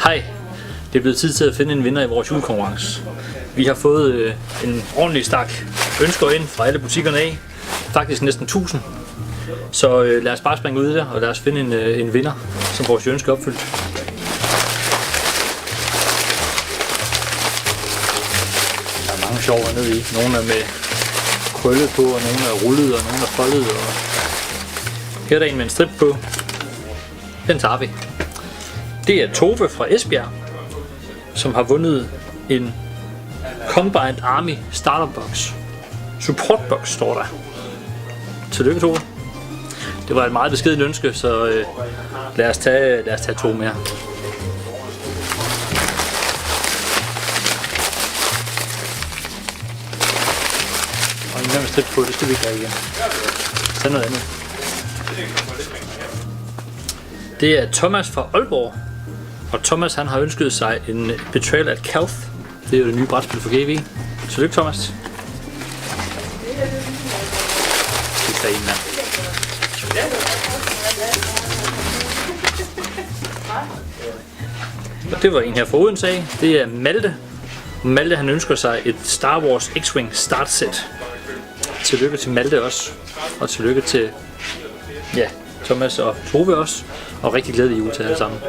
Hej, det er blevet tid til at finde en vinder i vores julekonkurrence. Vi har fået en ordentlig stak ønsker ind fra alle butikkerne af. Faktisk næsten 1000. Så lad os bare springe ud der, og lad os finde en vinder, som vores ønske er opfyldt. Der er mange sjove hernede i. Nogle er med krølle på, og nogle er rullet, og nogle er foldet. Og her er der en med en strip på. Den tager vi. Det er Tove fra Esbjerg, som har vundet en Combined Army Starter Box. Support Box står der. Tillykke, Tove. Det var et meget beskedent ønske, så lad os tage 2 mere. Og en nem strip på, det skal vi ikke have igen. Tag noget andet. Det er Thomas fra Aalborg. Og Thomas, han har ønsket sig en Betrayal at Calth. Det er jo det nye brætspil for GW. Tillykke, Thomas. Det er en mand. Og det var en her fra Odense af. Det er Malte. Malte, han ønsker sig et Star Wars X-Wing Start Set. Tillykke til Malte også. Og tillykke til Thomas og Tove også. Og rigtig glædelig jul til alle sammen.